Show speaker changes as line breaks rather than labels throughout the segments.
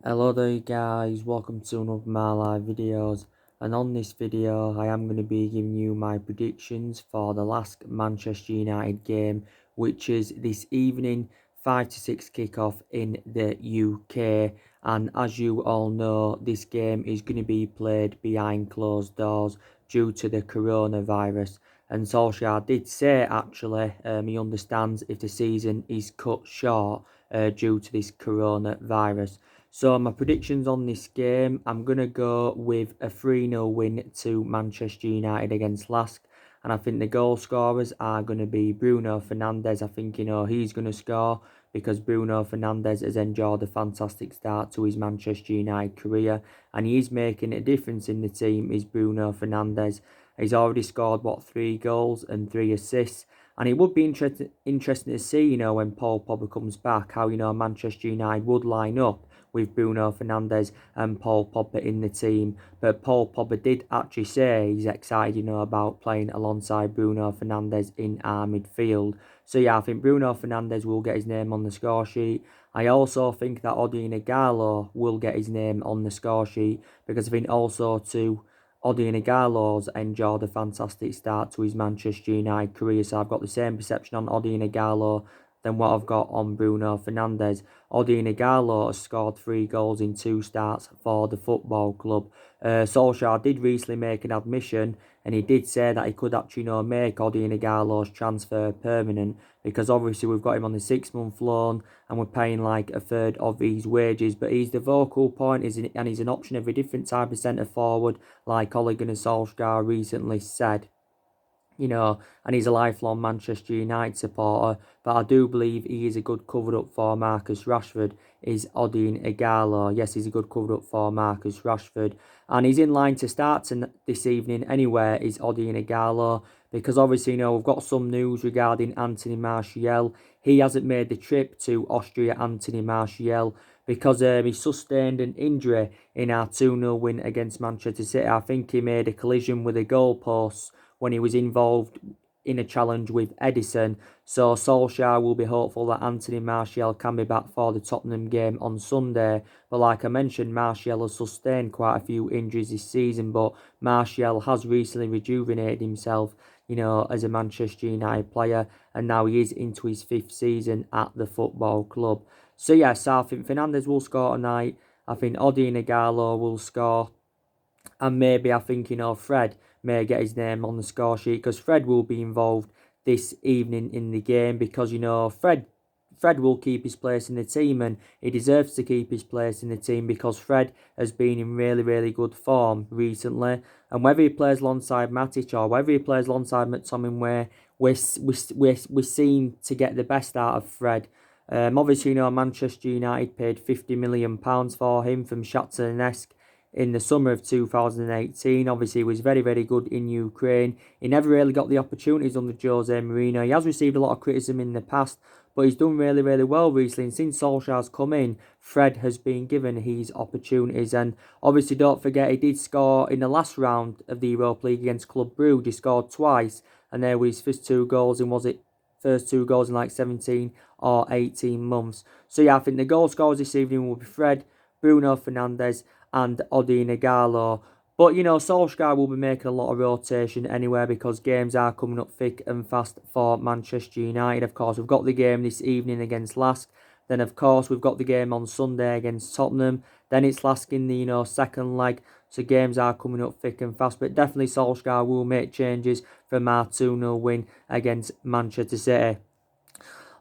Hello there guys, welcome to another of my live videos, and on this video I am going to be giving you my predictions for the last Manchester United game, which is this evening 5 to 6 kickoff in the UK. And as you all know, this game is going to be played behind closed doors due to the coronavirus. And Solskjaer did say actually he understands if the season is cut short due to this coronavirus. So my predictions on this game, I'm going to go with a 3-0 win to Manchester United against Lask. And I think the goal scorers are going to be Bruno Fernandes. I think, he's going to score because Bruno Fernandes has enjoyed a fantastic start to his Manchester United career. And he is making a difference in the team, is Bruno Fernandes. He's already scored, 3 goals and 3 assists. And it would be interesting to see, when Paul Pogba comes back, how, Manchester United would line up with Bruno Fernandes and Paul Pogba in the team. But Paul Pogba did actually say he's excited, about playing alongside Bruno Fernandes in our midfield. So yeah, I think Bruno Fernandes will get his name on the score sheet. I also think that Odion Ighalo will get his name on the score sheet, because I think also too, Odion Ighalo's enjoyed a fantastic start to his Manchester United career. So I've got the same perception on Odion Ighalo than what I've got on Bruno Fernandes. Odion Ighalo has scored 3 goals in 2 starts for the football club. Solskjaer did recently make an admission, and he did say that he could actually make Odion Ighalo's transfer permanent, because obviously we've got him on the 6-month loan and we're paying like a third of his wages. But he's the vocal point, and he's an option of a different type of centre forward, like Ole Gunnar Solskjaer recently said. And he's a lifelong Manchester United supporter. But I do believe he is a good cover-up for Marcus Rashford, is Odion Ighalo. Yes, he's a good cover-up for Marcus Rashford. And he's in line to start this evening anyway, is Odion Ighalo, because obviously, we've got some news regarding Anthony Martial. He hasn't made the trip to Austria, Anthony Martial, because he sustained an injury in our 2-0 win against Manchester City. I think he made a collision with a goalpost when he was involved in a challenge with Edison. So Solskjaer will be hopeful that Anthony Martial can be back for the Tottenham game on Sunday. But like I mentioned, Martial has sustained quite a few injuries this season, but Martial has recently rejuvenated himself, as a Manchester United player, and now he is into his 5th season at the football club. So yes, I think Fernandes will score tonight. I think Odion Ighalo will score. And maybe I think, Fred may get his name on the score sheet, because Fred will be involved this evening in the game, because, Fred will keep his place in the team, and he deserves to keep his place in the team, because Fred has been in really, really good form recently. And whether he plays alongside Matic or whether he plays alongside McTominay, we're seen to get the best out of Fred. Obviously, Manchester United paid £50 million for him from Shakhtar Donetsk in the summer of 2018. Obviously, he was very, very good in Ukraine. He never really got the opportunities under Jose Mourinho. He has received a lot of criticism in the past, but he's done really, really well recently. And since Solskjaer's come in, Fred has been given his opportunities. And obviously, don't forget, he did score in the last round of the Europa League against Club Brugge. He scored twice, and there were his first 2 goals in, first 2 goals in like 17 or 18 months. So yeah, I think the goal scorers this evening will be Fred, Bruno Fernandes and Odion Ighalo. But, Solskjaer will be making a lot of rotation anyway, because games are coming up thick and fast for Manchester United. Of course, we've got the game this evening against Lask. Then, of course, we've got the game on Sunday against Tottenham. Then it's Lask in the, second leg. So games are coming up thick and fast. But definitely Solskjaer will make changes from our 2-0 win against Manchester City.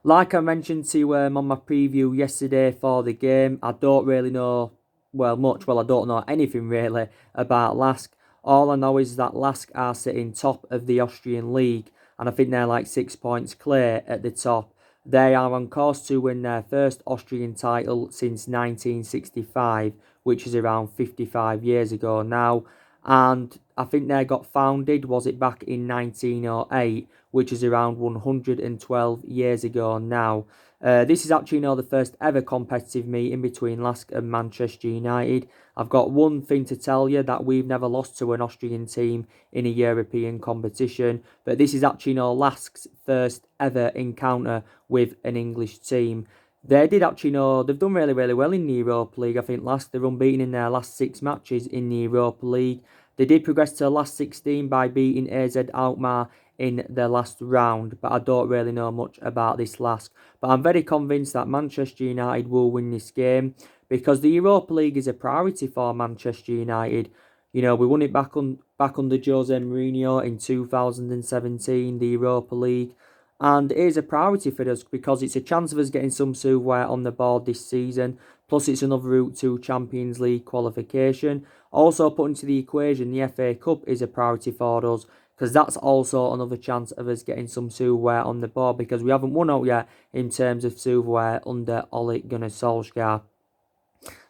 Like I mentioned to you on my preview yesterday for the game, I don't really know much. I don't know anything really about Lask. All I know is that Lask are sitting top of the Austrian league, and I think they're like 6 points clear at the top. They are on course to win their first Austrian title since 1965, which is around 55 years ago now. And I think they got founded, was it back in 1908, which is around 112 years ago now. This is actually the first ever competitive meeting between Lask and Manchester United. I've got one thing to tell you, that we've never lost to an Austrian team in a European competition, but this is actually Lask's first ever encounter with an English team. They did actually know they've done really, really well in the Europa League. I think they're unbeaten in their last 6 matches in the Europa League. They did progress to the last 16 by beating AZ Alkmaar in the last round, but I don't really know much about this Lask. But I'm very convinced that Manchester United will win this game because the Europa League is a priority for Manchester United. You know, we won it back under Jose Mourinho in 2017, the Europa League. And it is a priority for us because it's a chance of us getting some silverware on the board this season. Plus, it's another route to Champions League qualification. Also, put into the equation, the FA Cup is a priority for us because that's also another chance of us getting some silverware on the board because we haven't won out yet in terms of silverware under Ole Gunnar Solskjaer.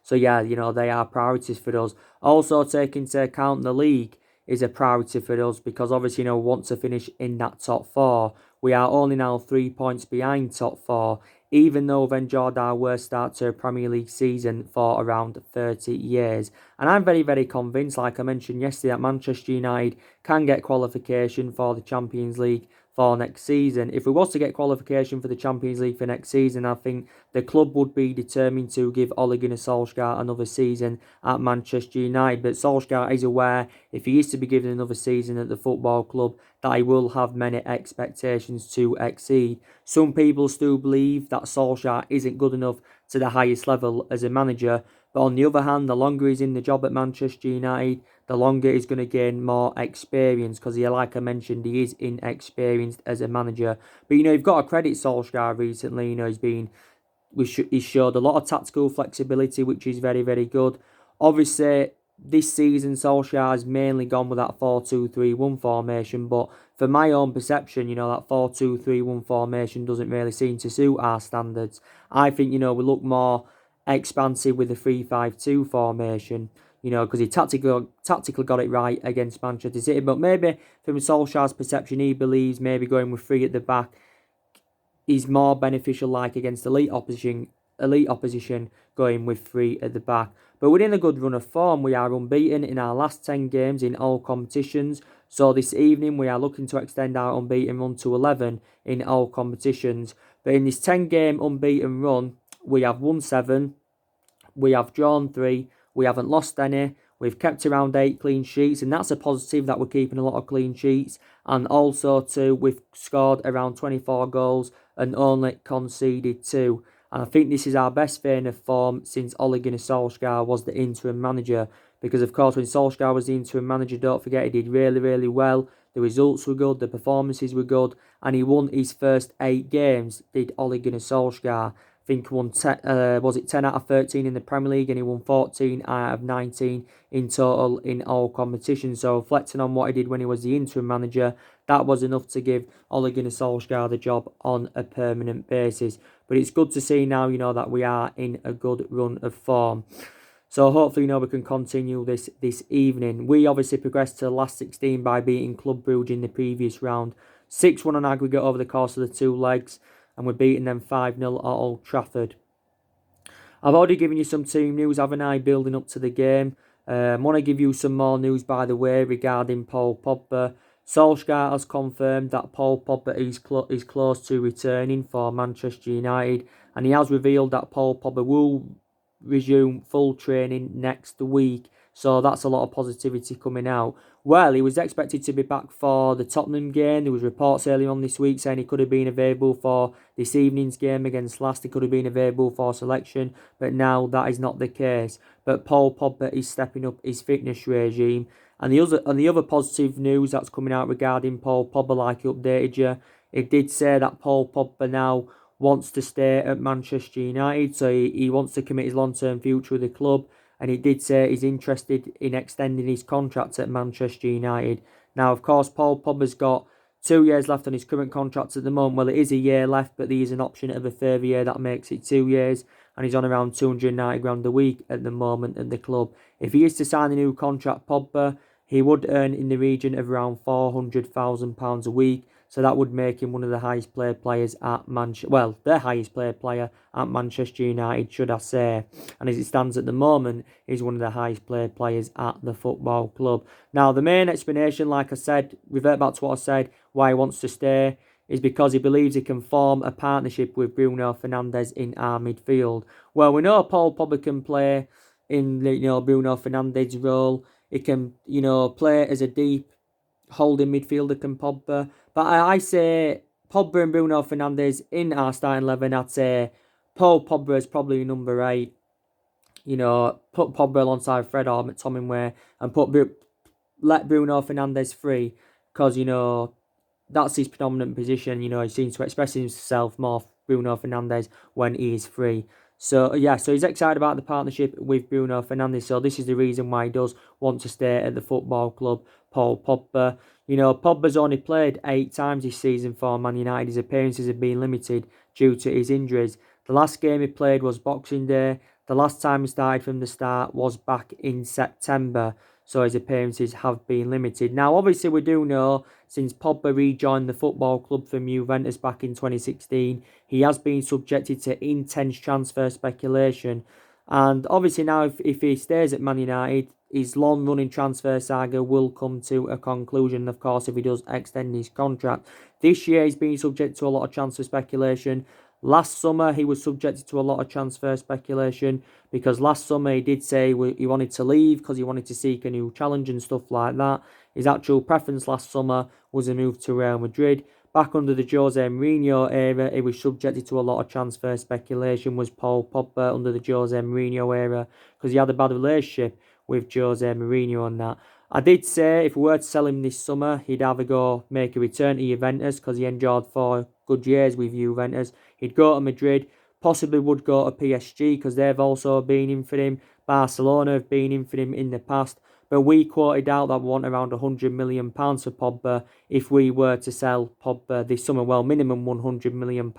So yeah, you know, they are priorities for us. Also, take into account the league is a priority for us because obviously, you know, we want to finish in that top four. We are only now 3 points behind top four, even though we've enjoyed our worst start to a Premier League season for around 30 years. And I'm very, very convinced, like I mentioned yesterday, that Manchester United can get qualification for the Champions League for next season. If we was to get qualification for the Champions League for next season, I think the club would be determined to give Ole Gunnar Solskjaer another season at Manchester United. But Solskjaer is aware if he is to be given another season at the football club, that he will have many expectations to exceed. Some people still believe that Solskjaer isn't good enough to the highest level as a manager, but on the other hand, the longer he's in the job at Manchester United, the longer he's going to gain more experience because, like I mentioned, he is inexperienced as a manager. But, you know, you've got to credit Solskjaer recently. You know, he showed a lot of tactical flexibility, which is very, very good. Obviously, this season, Solskjaer has mainly gone with that 4-2-3-1 formation, but for my own perception, you know, that 4-2-3-1 formation doesn't really seem to suit our standards. I think, you know, we look more expansive with the 3-5-2 formation, you know, because he tactically got it right against Manchester City. But maybe from Solskjaer's perception, he believes maybe going with 3 at the back is more beneficial, like against elite opposition going with 3 at the back. But we're in a good run of form. We are unbeaten in our last 10 games in all competitions. So this evening we are looking to extend our unbeaten run to 11 in all competitions. But in this 10-game unbeaten run, we have won 7, we have drawn 3, we haven't lost any. We've kept around 8 clean sheets, and that's a positive that we're keeping a lot of clean sheets. And also, too, we've scored around 24 goals and only conceded 2. And I think this is our best vein of form since Ole Gunnar Solskjaer was the interim manager. Because, of course, when Solskjaer was the interim manager, don't forget, he did really, really well. The results were good, the performances were good, and he won his first 8 games, did Ole Gunnar Solskjaer. I think he won 10 out of 13 in the Premier League, and he won 14 out of 19 in total in all competitions. So reflecting on what he did when he was the interim manager, that was enough to give Ole Gunnar Solskjaer the job on a permanent basis. But it's good to see now, you know, that we are in a good run of form. So hopefully, you know, we can continue this evening. We obviously progressed to the last 16 by beating Club Brugge in the previous round. 6-1 on aggregate over the course of the 2 legs, and we're beating them 5-0 at Old Trafford. I've already given you some team news, haven't I, building up to the game. I want to give you some more news, by the way, regarding Paul Pogba. Solskjaer has confirmed that Paul Pogba is close to returning for Manchester United, and he has revealed that Paul Pogba will resume full training next week. So that's a lot of positivity coming out. Well, he was expected to be back for the Tottenham game. There was reports earlier on this week saying he could have been available for this evening's game against Lask. He could have been available for selection, but now that is not the case. But Paul Pogba is stepping up his fitness regime. And the other positive news that's coming out regarding Paul Pogba, like he updated you, it did say that Paul Pogba now wants to stay at Manchester United, so he wants to commit his long-term future with the club, and he did say he's interested in extending his contract at Manchester United. Now, of course, Paul Pogba's got 2 years left on his current contract at the moment. Well, it is a year left, but there is an option of a further year that makes it 2 years, and he's on around 290 grand a week at the moment at the club. If he is to sign a new contract, Pogba, he would earn in the region of around £400,000 a week. So that would make him one of the highest paid players at Manchester. Well, the highest paid player at Manchester United, should I say. And as it stands at the moment, he's one of the highest paid players at the football club. Now, the main explanation, like I said, revert back to what I said, why he wants to stay. is because he believes he can form a partnership with Bruno Fernandes in our midfield. Well, we know Paul Pogba can play in Bruno Fernandes' role. He can play as a deep holding midfielder can Pogba. But I say Pogba and Bruno Fernandes in our starting 11. I'd say Paul Pogba is probably number 8. Put Pogba alongside Fred or McTominay and let Bruno Fernandes free because that's his predominant position. He seems to express himself more, Bruno Fernandes, when he is free. So he's excited about the partnership with Bruno Fernandes. So this is the reason why he does want to stay at the football club. Paul Pogba. Pogba's only played 8 times this season for Man United. His appearances have been limited due to his injuries. The last game he played was Boxing Day. The last time he started from the start was back in September. So his appearances have been limited. Now, obviously, we do know since Pogba rejoined the football club from Juventus back in 2016, he has been subjected to intense transfer speculation. And obviously now, if he stays at Man United, his long-running transfer saga will come to a conclusion, of course, if he does extend his contract. This year, he's been subject to a lot of transfer speculation. Last summer, he was subjected to a lot of transfer speculation because last summer he did say he wanted to leave because he wanted to seek a new challenge and stuff like that. His actual preference last summer was a move to Real Madrid. Back under the Jose Mourinho era, he was subjected to a lot of transfer speculation, was Paul Pogba under the Jose Mourinho era because he had a bad relationship with Jose Mourinho and that. I did say if we were to sell him this summer, he'd either go make a return to Juventus because he enjoyed 4 good years with Juventus. He'd go to Madrid, possibly would go to PSG because they've also been in for him. Barcelona have been in for him in the past. But we quoted out that we want around £100 million for Pogba if we were to sell Pogba this summer. Well, minimum £100 million,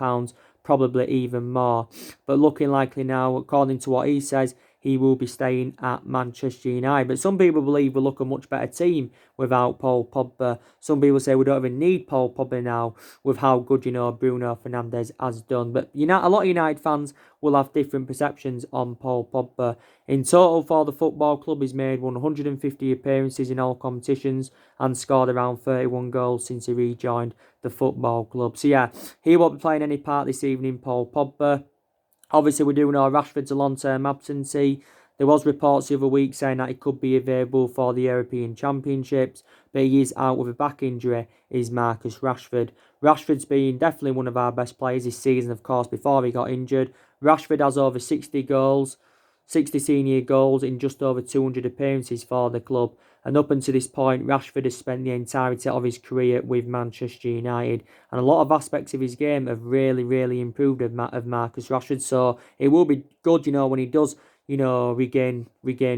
probably even more. But looking likely now, according to what he says, he will be staying at Manchester United. But some people believe we look a much better team without Paul Pogba. Some people say we don't even need Paul Pogba now with how good, Bruno Fernandes has done. But a lot of United fans will have different perceptions on Paul Pogba. In total for the football club, he's made 150 appearances in all competitions and scored around 31 goals since he rejoined the football club. So he won't be playing any part this evening, Paul Pogba. Obviously, we do know Rashford's a long-term absentee. There was reports the other week saying that he could be available for the European Championships, but he is out with a back injury, is Marcus Rashford. Rashford's been definitely one of our best players this season, of course, before he got injured. Rashford has over 60 goals, 60 senior goals in just over 200 appearances for the club. And up until this point, Rashford has spent the entirety of his career with Manchester United. And a lot of aspects of his game have really, really improved of Marcus Rashford. So it will be good, when he does, regain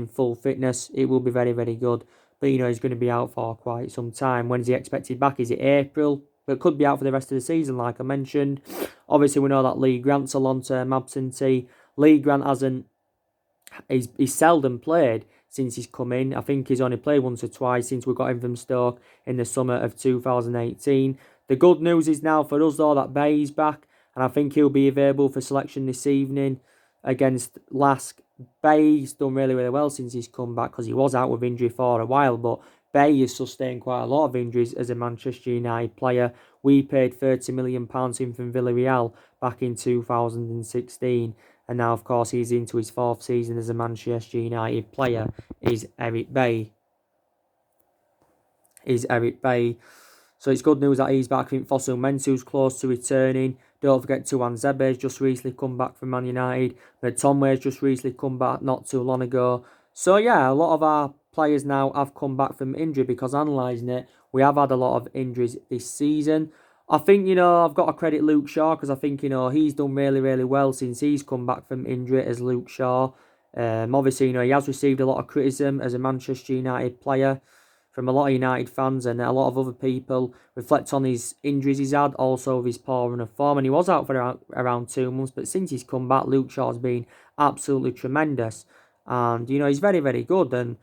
full fitness. It will be very, very good. But, he's going to be out for quite some time. When is he expected back? Is it April? But could be out for the rest of the season, like I mentioned. Obviously, we know that Lee Grant's a long-term absentee. Lee Grant he's seldom played since he's come in. I think he's only played once or twice since we got him from Stoke in the summer of 2018. The good news is now for us though that Bay's back, and I think he'll be available for selection this evening against Lask. Bay's done really, really well since he's come back because he was out with injury for a while, but Bay has sustained quite a lot of injuries as a Manchester United player. We paid £30 million in from Villarreal back in 2016. And now, of course, he's into his 4th season as a Manchester United player, is Eric Bay. So it's good news that he's back. I think Fosu Mensah's close to returning. Don't forget Tuan Zebe's just recently come back from Man United. But Tomway's just recently come back not too long ago. So a lot of our players now have come back from injury because analysing it, we have had a lot of injuries this season. I think, I've got to credit Luke Shaw because I think, he's done really, really well since he's come back from injury as Luke Shaw. Obviously, he has received a lot of criticism as a Manchester United player from a lot of United fans, and a lot of other people reflect on his injuries he's had, also with his poor run of form. And he was out for around 2 months, but since he's come back, Luke Shaw's been absolutely tremendous. And, he's very, very good. And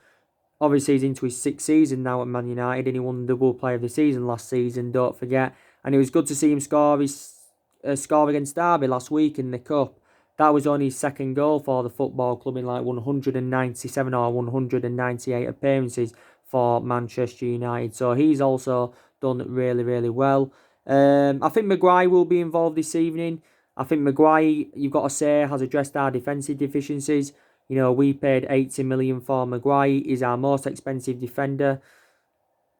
obviously, he's into his 6th season now at Man United, and he won the double player of the season last season, don't forget. And it was good to see him score against Derby last week in the Cup. That was only his 2nd goal for the football club in 197 or 198 appearances for Manchester United. So he's also done really, really well. I think Maguire will be involved this evening. I think Maguire, you've got to say, has addressed our defensive deficiencies. You know, we paid 80 million for Maguire. He's our most expensive defender.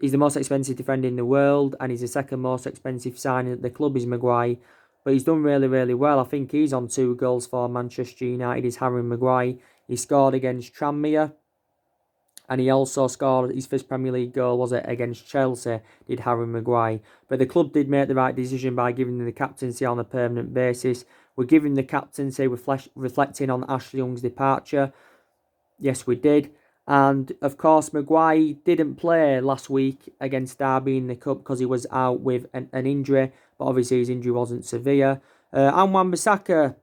He's the most expensive defender in the world, and he's the second most expensive signing at the club is Maguire. But he's done really, really well. I think he's on 2 goals for Manchester United. Is Harry Maguire. He scored against Tranmere, and he also scored his first Premier League goal, was it, against Chelsea, did Harry Maguire. But the club did make the right decision by giving him the captaincy on a permanent basis. We're giving the captaincy reflecting on Ashley Young's departure. Yes, we did. And, of course, Maguire didn't play last week against Derby in the Cup because he was out with an injury. But obviously his injury wasn't severe. And Wan-Bissaka,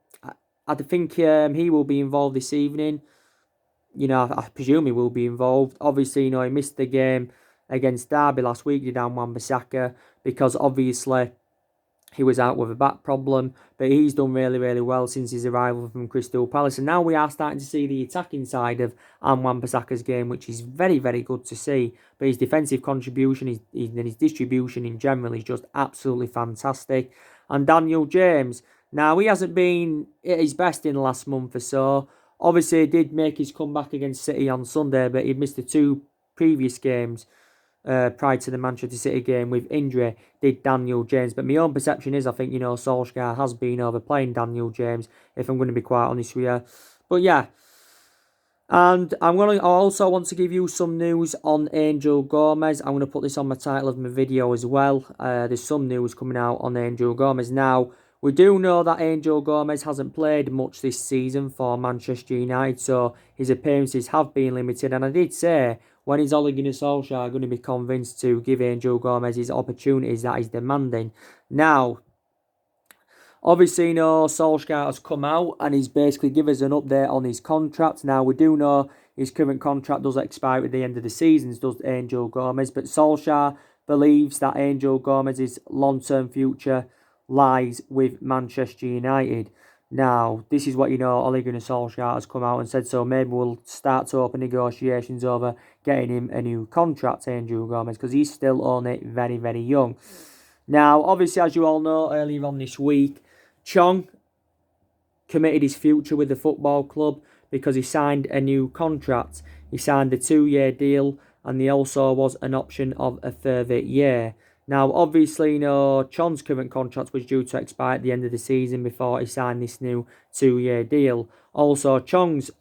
I think he will be involved this evening. You know, I presume he will be involved. Obviously, you know, he missed the game against Derby last week, did Wan-Bissaka, because obviously he was out with a back problem, but he's done really, really well since his arrival from Crystal Palace. And now we are starting to see the attacking side of Wan-Bissaka's game, which is very, very good to see. But his defensive contribution and his distribution in general is just absolutely fantastic. And Daniel James, now he hasn't been at his best in the last month or so. Obviously, he did make his comeback against City on Sunday, but he missed the 2 previous games prior to the Manchester City game with injury, did Daniel James. But my own perception is, I think, you know, Solskjaer has been overplaying Daniel James, if I'm going to be quite honest with you. But yeah. And I also want to give you some news on Angel Gomes. I'm going to put this on the title of my video as well. There's some news coming out on Angel Gomes. Now, we do know that Angel Gomes hasn't played much this season for Manchester United, so his appearances have been limited. And I did say, when is Ole Gunnar Solskjaer going to be convinced to give Angel Gomes his opportunities that he's demanding? Now, obviously, you know, Solskjaer has come out and he's basically given us an update on his contract. Now, we do know his current contract does expire at the end of the season, does Angel Gomes, but Solskjaer believes that Angel Gomes' long-term future lies with Manchester United. Now, this is what, you know, Ole Gunnar Solskjaer has come out and said, so maybe we'll start to open negotiations over getting him a new contract, Angel Gomes, because he's still only very, very young. Now, obviously, as you all know, earlier on this week, Chong committed his future with the football club because he signed a new contract. He signed a 2-year deal, and there also was an option of a further year. Now, obviously, you know, Chong's current contract was due to expire at the end of the season before he signed this new 2-year deal. Also, Chong's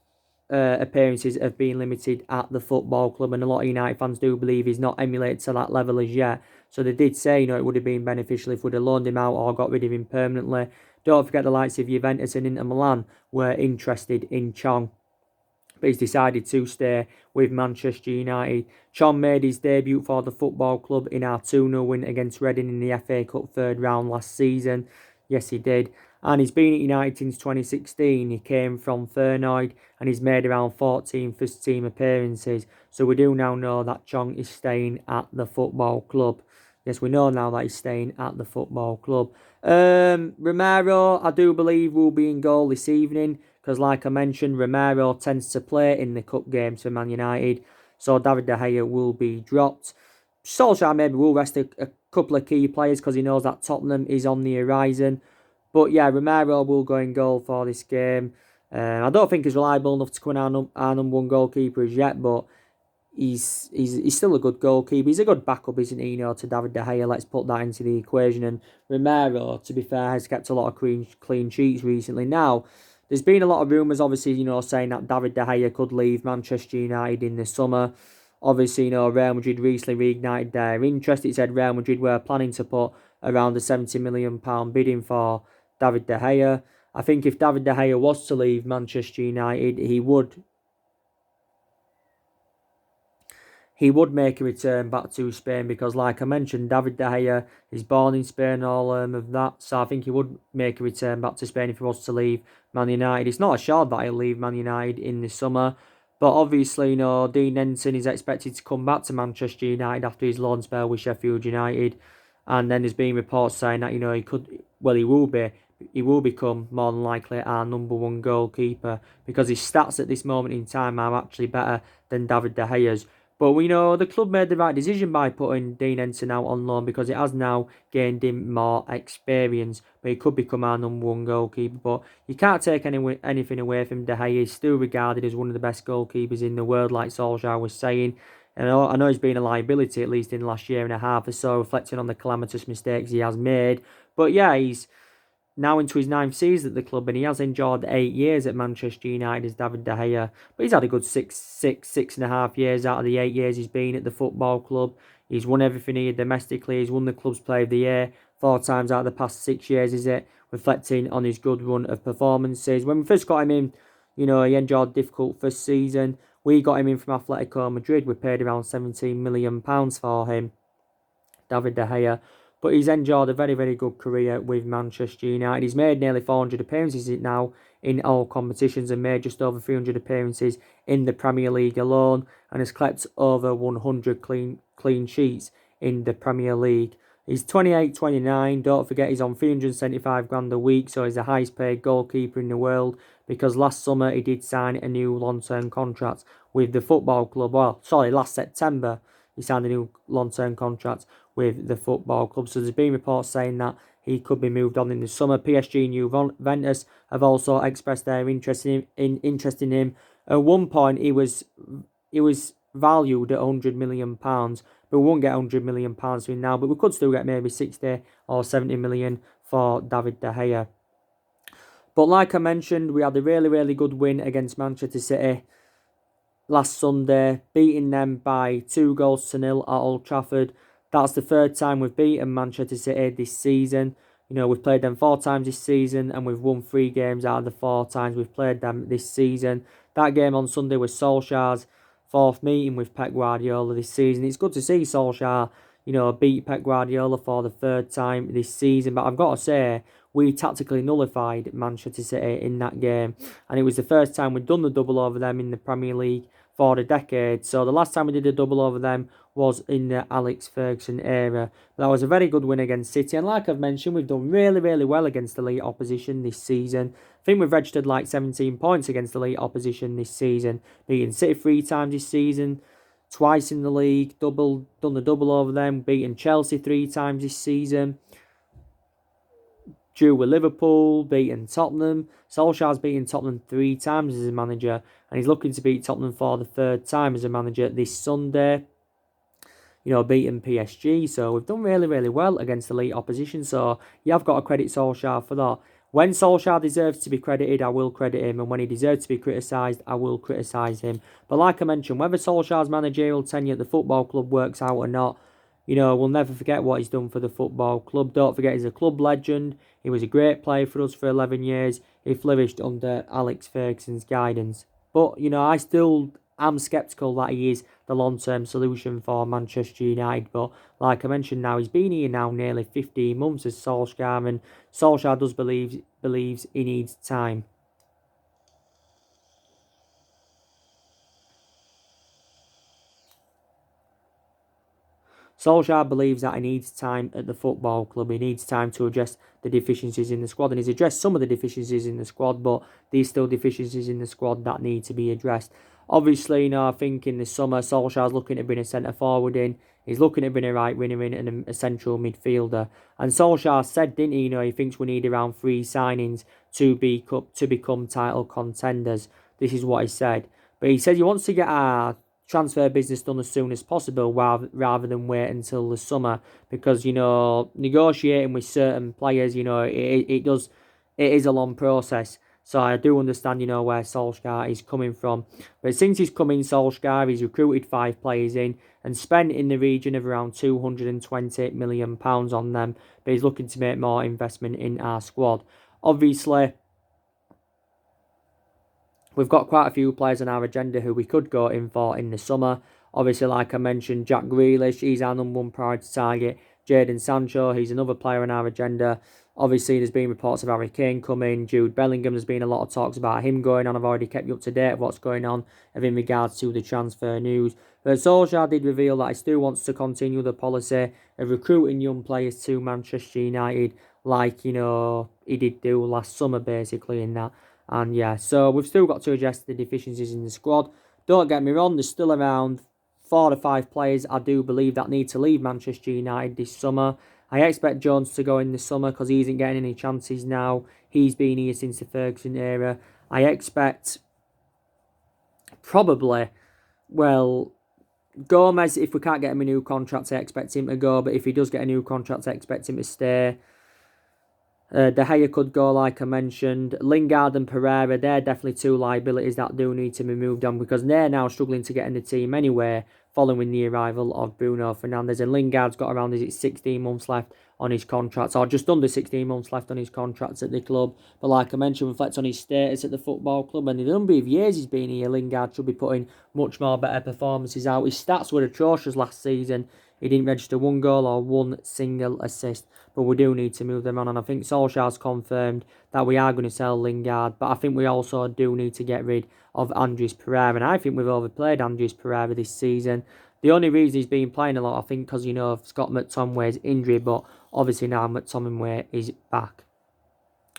appearances have been limited at the football club, and a lot of United fans do believe he's not emulated to that level as yet. So they did say, you know, it would have been beneficial if we'd have loaned him out or got rid of him permanently. Don't forget the likes of Juventus and Inter Milan were interested in Chong, but he's decided to stay with Manchester United. Chong made his debut for the football club in our 2-0 win against Reading in the FA Cup third round last season. Yes, he did. And he's been at United since 2016. He came from Fernand and he's made around 14 first-team appearances. So we do now know that Chong is staying at the football club. Yes, we know now that he's staying at the football club. Romero, I do believe, will be in goal this evening because, like I mentioned, Romero tends to play in the cup games for Man United. So David De Gea will be dropped. Solskjaer maybe will rest a couple of key players because he knows that Tottenham is on the horizon. But yeah, Romero will go in goal for this game. I don't think he's reliable enough to win our number 1 goalkeeper as yet, but he's still a good goalkeeper. He's a good backup, isn't he, you know, to David De Gea. Let's put that into the equation. And Romero, to be fair, has kept a lot of clean sheets recently. Now, there's been a lot of rumours, obviously, you know, saying that David De Gea could leave Manchester United in the summer. Obviously, you know, Real Madrid recently reignited their interest. It said Real Madrid were planning to put around the £70 million bidding for David De Gea. I think if David De Gea was to leave Manchester United, he would make a return back to Spain because, like I mentioned, David De Gea is born in Spain, all of that. So I think he would make a return back to Spain if he was to leave Man United. It's not assured that he'll leave Man United in the summer. But obviously, you know, Dean Henderson is expected to come back to Manchester United after his loan spell with Sheffield United. And then there's been reports saying that, you know, he will become more than likely our number 1 goalkeeper because his stats at this moment in time are actually better than David De Gea's. But we know the club made the right decision by putting Dean Henson out on loan because it has now gained him more experience. But he could become our number one goalkeeper. But you can't take anything away from De Gea. He's still regarded as one of the best goalkeepers in the world, like Solskjaer was saying. And I know he's been a liability, at least in the last year and a half or so, reflecting on the calamitous mistakes he has made. But yeah, he's now into his ninth season at the club, and he has enjoyed 8 years at Manchester United as David De Gea. But he's had a good six and a half years out of the 8 years he's been at the football club. He's won everything here domestically. He's won the club's Player of the Year 4 times out of the past 6 years, is it? Reflecting on his good run of performances. When we first got him in, he enjoyed a difficult first season. We got him in from Atletico Madrid. We paid around £17 million for him, David De Gea. But he's enjoyed a very, very good career with Manchester United. He's made nearly 400 appearances now in all competitions and made just over 300 appearances in the Premier League alone, and has kept over 100 clean sheets in the Premier League. He's 28, 29. Don't forget he's on 375 grand a week, so he's the highest paid goalkeeper in the world, because last summer he did sign a new long-term contract with the football club. Last September he signed a new long-term contract with the football club. So there's been reports saying that he could be moved on in the summer. PSG and Juventus have also expressed their interest in him. At one point, he was valued at £100 million, but we won't get £100 million from him now. But we could still get maybe 60 or 70 million for David De Gea. But like I mentioned, we had a really, really good win against Manchester City last Sunday, beating them by 2-0 at Old Trafford. That's the third time we've beaten Manchester City this season. We've played them 4 times this season, and we've won 3 games out of the 4 times we've played them this season. That game on Sunday was Solskjaer's 4th meeting with Pep Guardiola this season. It's good to see Solskjaer, beat Pep Guardiola for the 3rd time this season. But I've got to say, we tactically nullified Manchester City in that game, and it was the first time we'd done the double over them in the Premier League for a decade. So the last time we did a double over them was in the Alex Ferguson era. That was a very good win against City, and like I've mentioned, we've done really, really well against elite opposition this season. I think we've registered like 17 points against elite opposition this season, beating City 3 times this season, twice in the league, done the double over them, beating Chelsea 3 times this season, drew with Liverpool, beating Tottenham. Solskjaer's beaten Tottenham 3 times as a manager, and he's looking to beat Tottenham for the 3rd time as a manager this Sunday. Beating PSG. So we've done really, really well against elite opposition. So you have got to credit Solskjaer for that. When Solskjaer deserves to be credited, I will credit him. And when he deserves to be criticised, I will criticise him. But like I mentioned, whether Solskjaer's managerial tenure at the football club works out or not, we'll never forget what he's done for the football club. Don't forget, he's a club legend. He was a great player for us for 11 years. He flourished under Alex Ferguson's guidance. But, I still am sceptical that he is the long-term solution for Manchester United. But like I mentioned now, he's been here now nearly 15 months as Solskjaer, and Solskjaer does believes he needs time. Solskjaer believes that he needs time at the football club. He needs time to address the deficiencies in the squad. And he's addressed some of the deficiencies in the squad, but there's still deficiencies in the squad that need to be addressed. Obviously, I think in the summer, Solskjaer's looking to bring a centre-forward in. He's looking to bring a right winger in and a central midfielder. And Solskjaer said, didn't he, he thinks we need around 3 signings to become title contenders. This is what he said. But he said he wants to get our transfer business done as soon as possible rather than wait until the summer, because negotiating with certain players, it is a long process. So I do understand where Solskjaer is coming from. But since he's come in, Solskjaer, he's recruited 5 players in and spent in the region of around £220 million on them, but he's looking to make more investment in our squad. Obviously, we've got quite a few players on our agenda who we could go in for in the summer. Obviously, like I mentioned, Jack Grealish, he's our number 1 priority target. Jadon Sancho, he's another player on our agenda. Obviously, there's been reports of Harry Kane coming. Jude Bellingham, there's been a lot of talks about him going on. I've already kept you up to date of what's going on in regards to the transfer news. But Solskjaer did reveal that he still wants to continue the policy of recruiting young players to Manchester United, like, he did do last summer, basically, in that. And so we've still got to address the deficiencies in the squad. Don't get me wrong, there's still around 4 to 5 players I do believe that need to leave Manchester United this summer. I expect Jones to go in the summer because he isn't getting any chances now. He's been here since the Ferguson era. I expect probably, well, Gomes, if we can't get him a new contract, I expect him to go. But if he does get a new contract, I expect him to stay. De Gea could go, like I mentioned. Lingard and Pereira, they're definitely two liabilities that do need to be moved on because they're now struggling to get in the team anyway following the arrival of Bruno Fernandes. And Lingard's got around, 16 months left on his contract, or just under 16 months left on his contract at the club. But like I mentioned, reflects on his status at the football club and the number of years he's been here. Lingard should be putting much more better performances out. His stats were atrocious last season. He didn't register one goal or one single assist, but we do need to move them on. And I think Solskjaer's confirmed that we are going to sell Lingard, but I think we also do need to get rid of Andres Pereira. And I think we've overplayed Andres Pereira this season. The only reason he's been playing a lot, I think, because, of Scott McTominay's injury, but obviously now McTominay is back,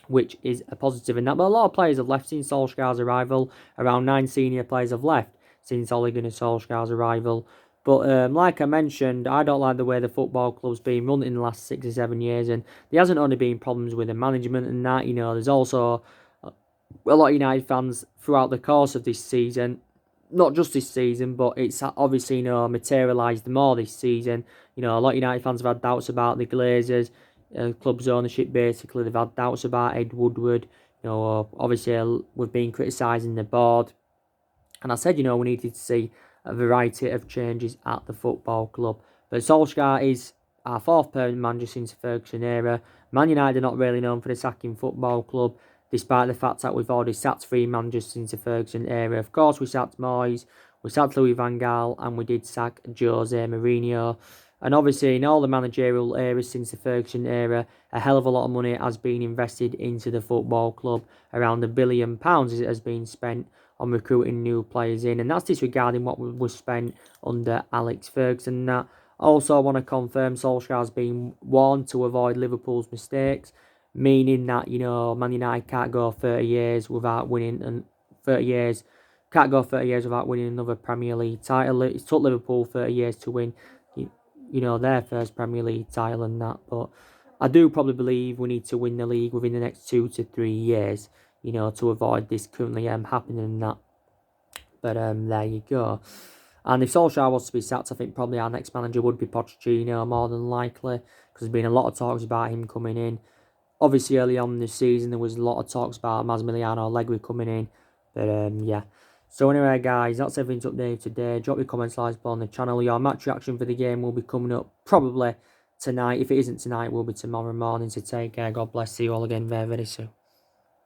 which is a positive in that. But a lot of players have left since Solskjaer's arrival. Around 9 senior players have left since Ole Gunnar Solskjaer's arrival. But like I mentioned, I don't like the way the football club's been run in the last 6 or 7 years. And there hasn't only been problems with the management and that. There's also a lot of United fans throughout the course of this season. Not just this season, but it's obviously, materialised more this season. A lot of United fans have had doubts about the Glazers, club's ownership, basically. They've had doubts about Ed Woodward. Obviously, we've been criticising the board. And I said, we needed to see a variety of changes at the football club. But Solskjaer is our 4th permanent manager since the Ferguson era. Man United are not really known for the sacking football club, despite the fact that we've already sacked 3 managers since the Ferguson era. Of course, we sacked Moyes, we sacked Louis van Gaal, and we did sack Jose Mourinho. And obviously, in all the managerial eras since the Ferguson era, a hell of a lot of money has been invested into the football club. Around £1 billion has been spent on recruiting new players in, and that's disregarding what was spent under Alex Ferguson. That also, I want to confirm Solskjaer has been warned to avoid Liverpool's mistakes, meaning that Man United can't go 30 years without winning, and 30 years can't go 30 years without winning another Premier League title. It took Liverpool 30 years to win, their first Premier League title and that. But I do probably believe we need to win the league within the next 2 to 3 years, to avoid this currently happening and that. But there you go. And if Solskjaer was to be sacked, I think probably our next manager would be Pochettino, more than likely, because there's been a lot of talks about him coming in. Obviously, early on in the season, there was a lot of talks about Massimiliano Allegri coming in. But yeah. So anyway, guys, that's everything to update today. Drop your comments, likes below on the channel. Your match reaction for the game will be coming up probably tonight. If it isn't tonight, it will be tomorrow morning. So take care. God bless. See you all again very, very soon.